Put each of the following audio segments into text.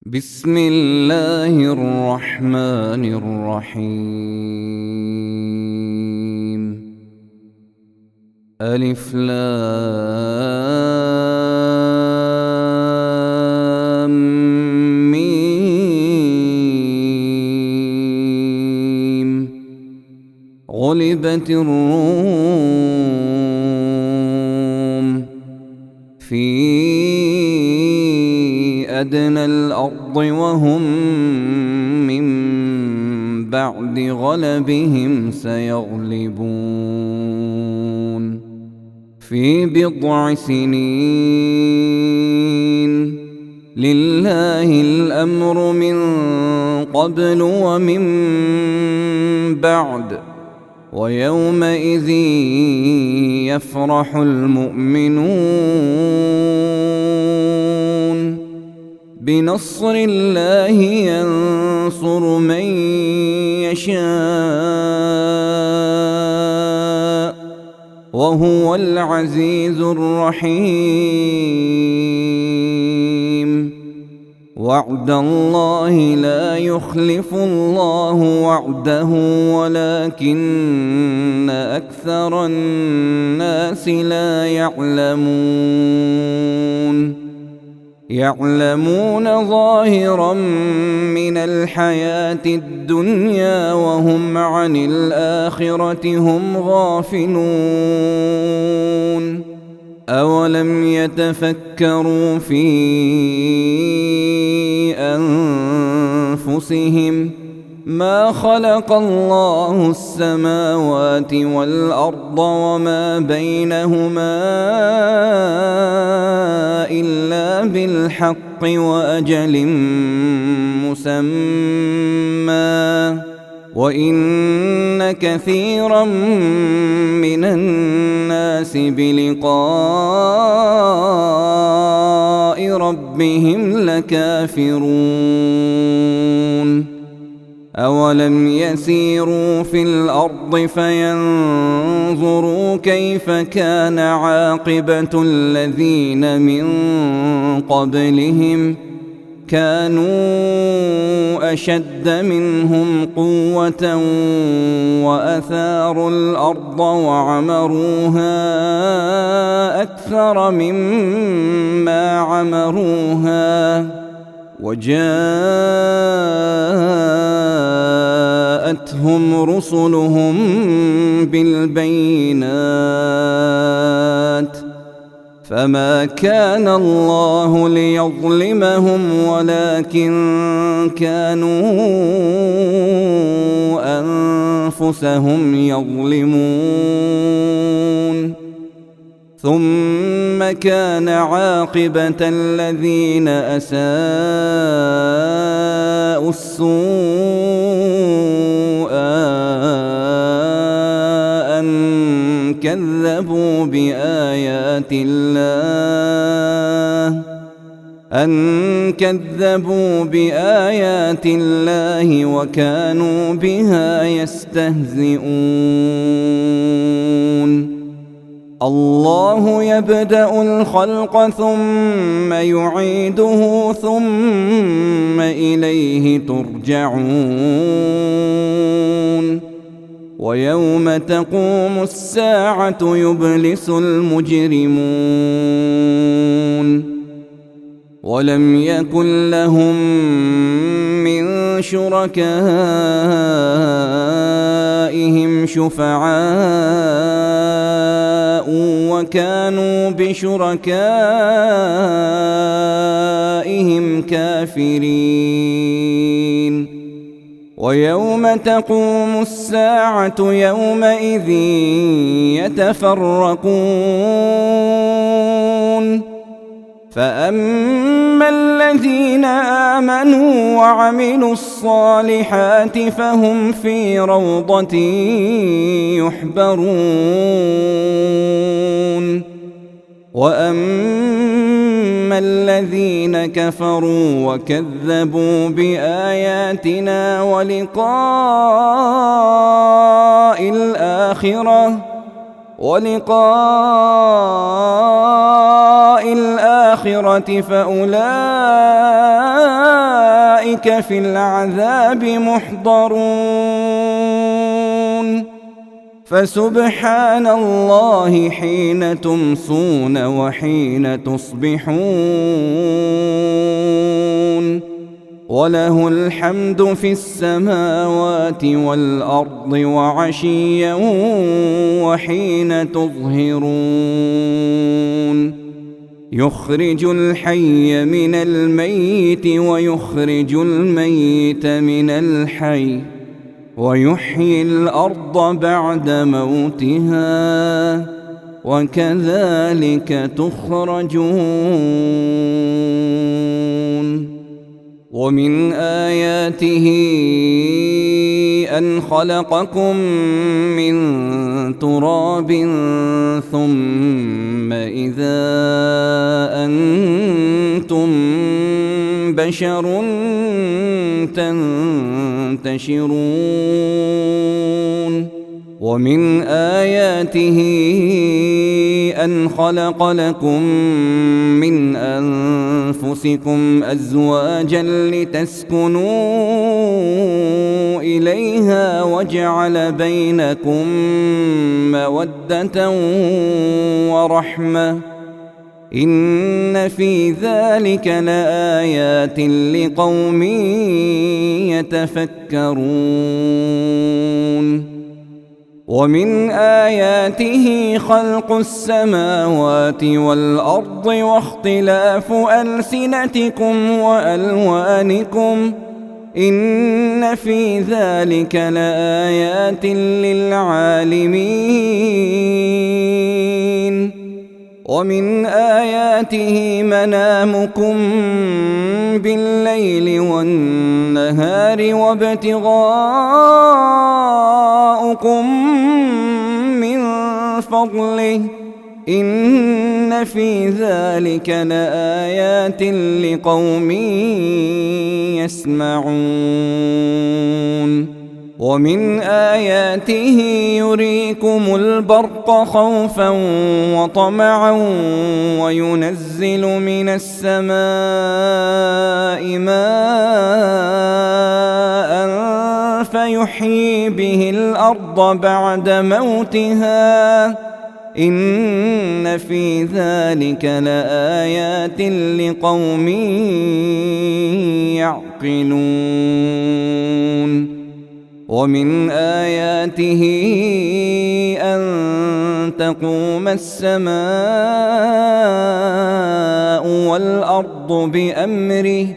بسم الله الرحمن الرحيم. ألف لام ميم. غلبت الروم في أدنى الأرض وهم من بعد غلبهم سيغلبون في بضع سنين. لله الأمر من قبل ومن بعد، ويومئذ يفرح المؤمنون بنصر الله ينصر من يشاء وهو العزيز الرحيم. وعد الله لا يخلف الله وعده ولكن أكثر الناس لا يعلمون ظاهرا من الحياة الدنيا وهم عن الآخرة هم غافلون. أولم يتفكروا في أنفسهم ما خلق الله السماوات والأرض وما بينهما إلا بالحق وأجل مسمى، وإن كثيرا من الناس بلقاء ربهم لكافرون. أولم يسيروا في الأرض فينظروا كيف كان عاقبة الذين من قبلهم كانوا أشد منهم قوة وأثاروا الأرض وعمروها أكثر مما عمروها، وجاءتهم رسلهم بالبينات، فما كان الله ليظلمهم ولكن كانوا أنفسهم يظلمون. ثم كان عاقبة الذين أساءوا السوء أن كذبوا بآيات الله وكانوا بها يستهزئون. الله يبدأ الخلق ثم يعيده ثم إليه ترجعون. ويوم تقوم الساعة يبلس المجرمون ولم يكن لهم من شركائهم شفعاء وكانوا بشركائهم كافرين. ويوم تقوم الساعة يومئذ يتفرقون، فأما الذين آمنوا وعملوا الصالحات فهم في روضة يحبرون، وأما الذين كفروا وكذبوا بآياتنا ولقاء الآخرة لقاء الآخرة فأولئك في العذاب محضرون. فسبحان الله حين تمسون وحين تصبحون، وله الحمد في السماوات والأرض وعشيا وحين تظهرون. يخرج الحي من الميت ويخرج الميت من الحي ويحيي الأرض بعد موتها وكذلك تخرجون. ومن آياته أن خلقكم من تراب ثم إذا أنتم بشر تنتشرون. ومن آياته أن خلق لكم من أنفسكم أزواجا لتسكنوا إليها وجعل بينكم مودة ورحمة، إن في ذلك لآيات لقوم يتفكرون. ومن آياته خلق السماوات والأرض واختلاف ألسنتكم وألوانكم، إن في ذلك لآيات للعالمين. ومن آياته منامكم بالليل والنهار وابتغاؤكم من فضله، إن في ذلك لآيات لقوم يسمعون. ومن آياته يريكم البرق خوفا وطمعا وينزل من السماء ماء فيحيي به الأرض بعد موتها، إن في ذلك لآيات لقوم يعقلون. ومن آياته أن تقوم السماء والأرض بأمره،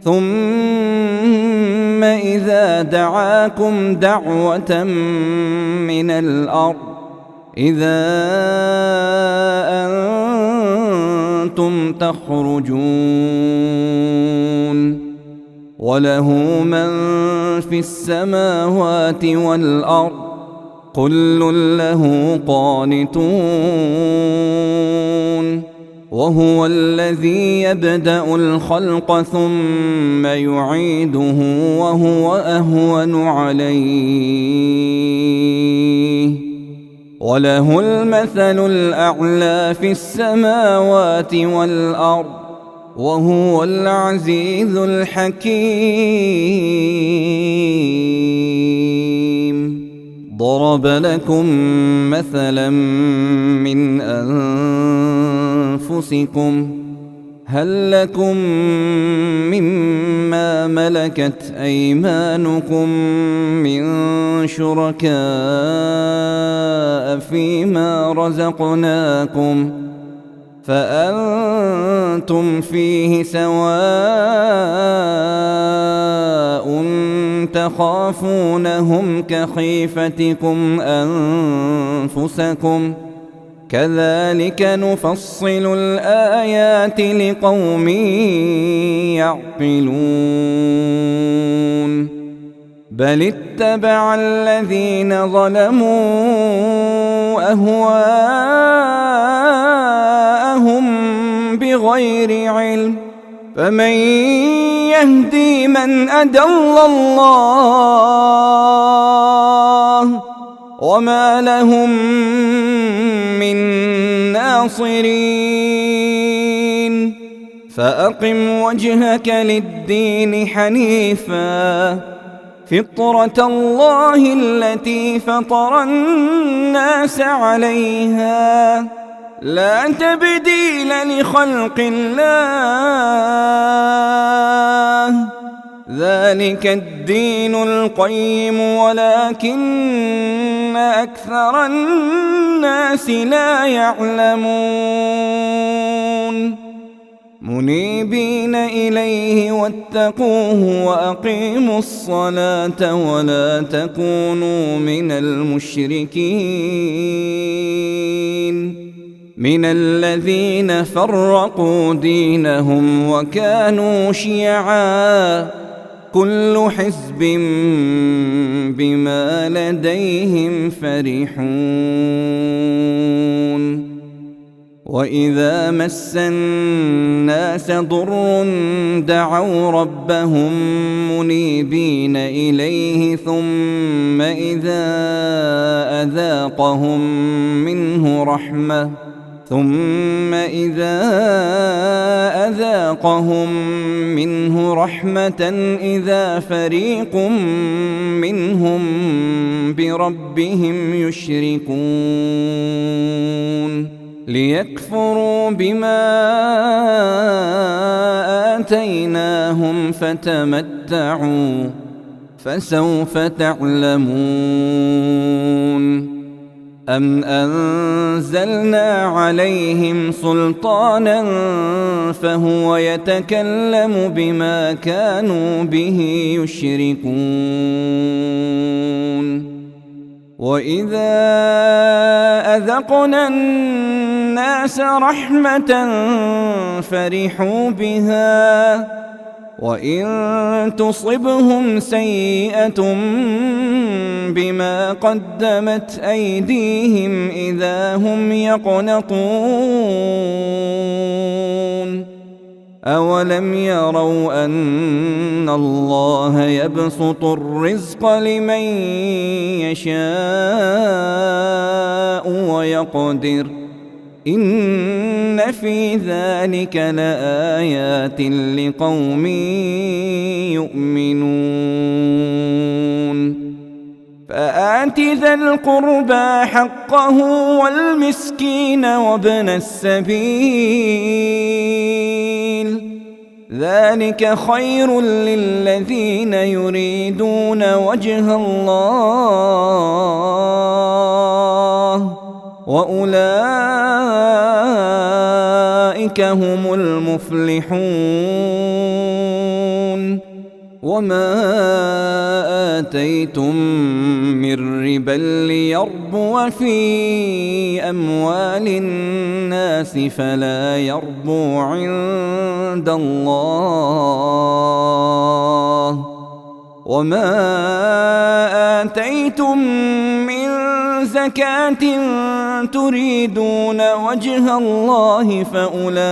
ثم إذا دعاكم دعوة من الأرض إذا أنتم تخرجون. وله من في السماوات والأرض كل له قانتون. وهو الذي يبدأ الخلق ثم يعيده وهو أهون عليه، وله المثل الأعلى في السماوات والأرض وهو العزيز الحكيم. ضرب لكم مثلا من أنفسكم، هل لكم مما ملكت أيمانكم من شركاء فيما رزقناكم فأنتم فيه سواء تخافونهم كخيفتكم أنفسكم، كذلك نفصل الآيات لقوم يعقلون. بل اتبع الذين ظلموا أهواءهم بغير علم، فمن يهدي من أضل الله وما لهم من الناصرين فأقم وجهك للدين حنيفا فطرة الله التي فطر الناس عليها لا تبديل لخلق الله ذلك الدين القيم ولكن أكثر الناس لا يعلمون منيبين إليه واتقوه وأقيموا الصلاة ولا تكونوا من المشركين من الذين فرقوا دينهم وكانوا شيعا كل حزب بما لديهم فرحون وإذا مس الناس ضر دعوا ربهم منيبين إليه ثم إذا أذاقهم منه رحمة إذا فريق منهم بربهم يشركون ليكفروا بما آتيناهم فتمتعوا فسوف تعلمون أم أنزلنا عليهم سلطانا فهو يتكلم بما كانوا به يشركون وإذا أذقنا الناس رحمة فرحوا بها وإن تصبهم سيئة بما قدمت أيديهم إذا هم يقنطون أولم يروا أن الله يبسط الرزق لمن يشاء ويقدر إن في ذلك لآيات لقوم يؤمنون فآت ذا القربى حقه والمسكين وابن السبيل ذلك خير للذين يريدون وجه الله وأولئك هم المفلحون وما آتيتم من ربا ليربو في أموال الناس فلا يربو عند الله وما آتيتم من زكاة تريدون وجه الله فأولئك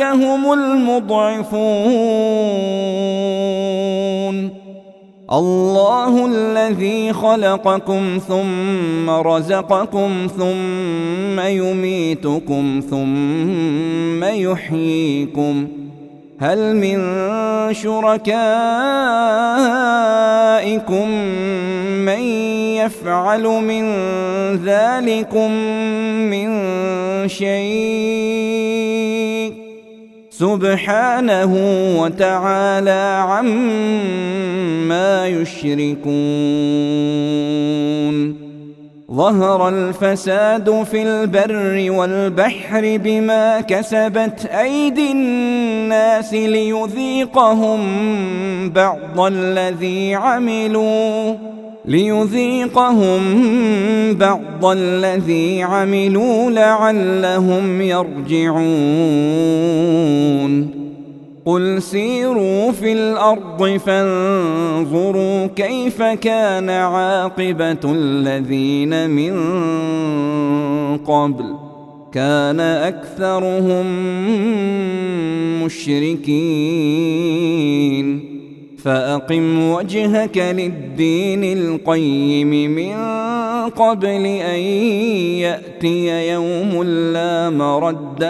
هم المضعفون الله الذي خلقكم ثم رزقكم ثم يميتكم ثم يحييكم هل من شركائكم من يفعل من ذلكم من شيء سبحانه وتعالى عما يشركون ظهر الفساد في البر والبحر بما كسبت أيدي الناس ليذيقهم بعض الذي عملوا لعلهم يرجعون قل سيروا في الأرض فانظروا كيف كان عاقبة الذين من قبل كان أكثرهم مشركين فأقم وجهك للدين القيم من قبل أن يأتي يوم لا مرد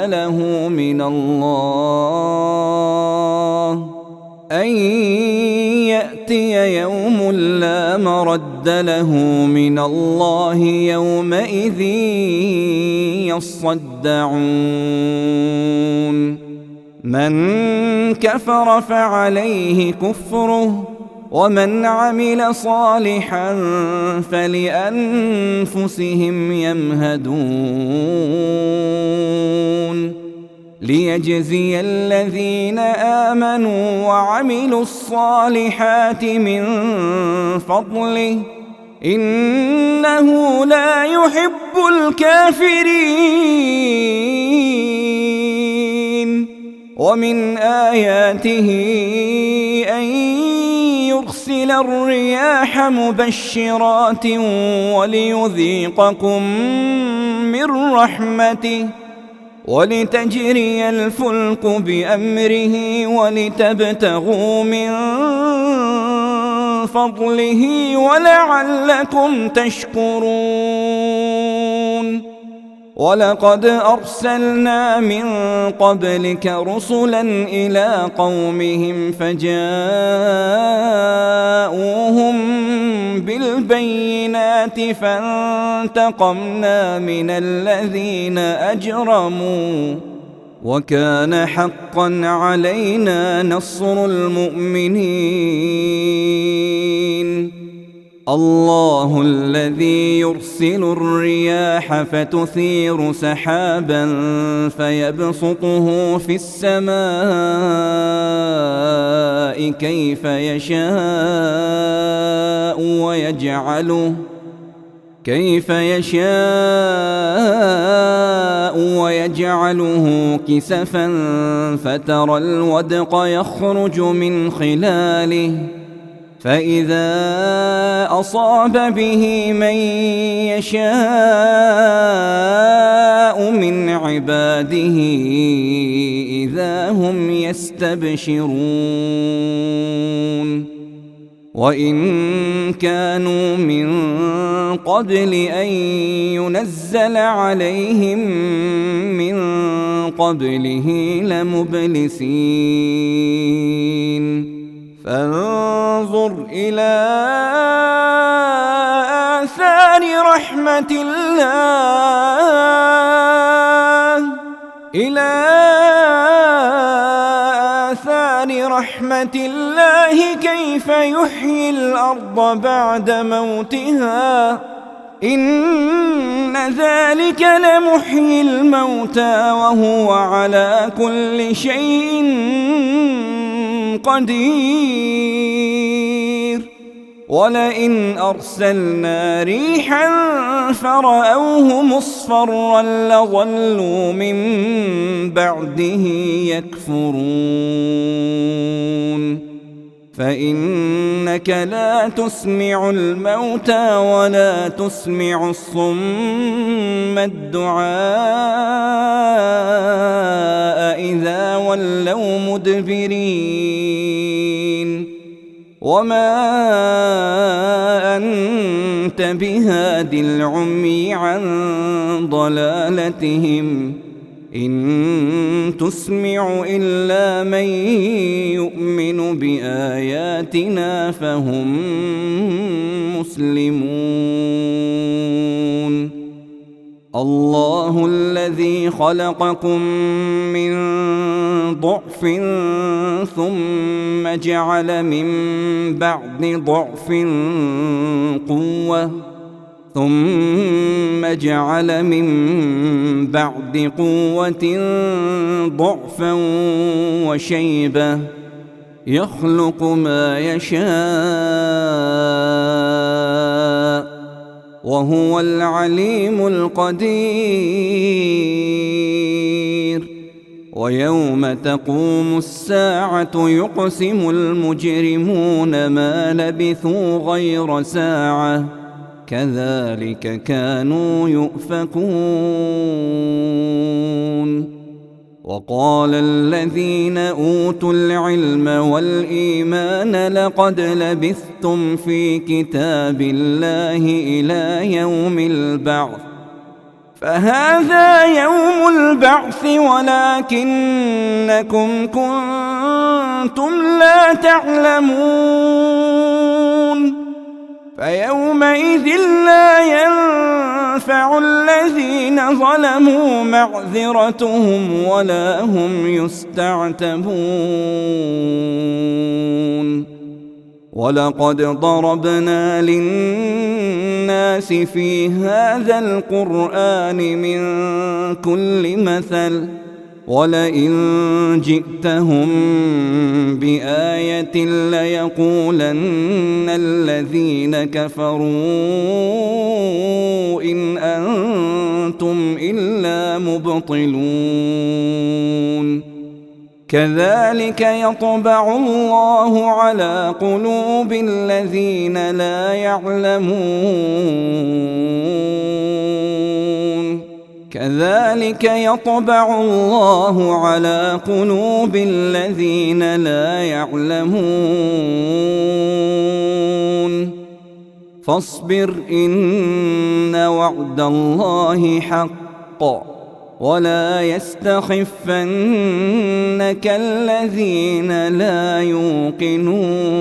له من الله يومئذ يصدعون من كفر فعليه كفره ومن عمل صالحا فلأنفسهم يمهدون ليجزي الذين آمنوا وعملوا الصالحات من فضله إنه لا يحب الكافرين ومن آياته أن يرسل الرياح مبشرات وليذيقكم من رحمته ولتجري الفلك بأمره ولتبتغوا من فضله ولعلكم تشكرون ولقد أرسلنا من قبلك رسلا إلى قومهم فجاءوهم بالبينات فانتقمنا من الذين أجرموا وكان حقا علينا نصر المؤمنين الله الذي يرسل الرياح فتثير سحابا فيبسطه في السماء كيف يشاء ويجعله كسفا فترى الودق يخرج من خلاله فإذا أصاب به من يشاء من عباده إذا هم يستبشرون وإن كانوا من قبل أن ينزل عليهم من قبله لمبلسين فانظر إلى آثار رحمة الله كيف يحيي الأرض بعد موتها إن ذلك لمحيي الموتى وهو على كل شيء قدير ولئن أرسلنا ريحا فرأوه مصفرا لظلوا من بعده يكفرون فإنك لا تسمع الموتى ولا تسمع الصم الدعاء إذا ولوا مدبرين وما أنت بهاد العمي عن ضلالتهم إن تسمع إلا من يؤمن بآياتنا فهم مسلمون الله الذي خلقكم من ضعف ثم جعل من بعد ضعف قوة ثم جعل من بعد قوة ضعفا وشيبة يخلق ما يشاء وهو العليم القدير ويوم تقوم الساعة يقسم المجرمون ما لبثوا غير ساعة كذلك كانوا يؤفكون وقال الذين أوتوا العلم والإيمان لقد لبثتم في كتاب الله إلى يوم البعث فهذا يوم البعث ولكنكم كنتم لا تعلمون فيومئذ لا ينفع الذين ظلموا معذرتهم ولا هم يستعتبون ولقد ضربنا للناس في هذا القرآن من كل مثل ولئن جئتهم بآية ليقولن الذين كفروا إن أنتم إلا مبطلون كذلك يطبع الله على قلوب الذين لا يعلمون كذلك يطبع الله على قلوب الذين لا يعلمون فاصبر إن وعد الله حق ولا يستخفنك الذين لا يوقنون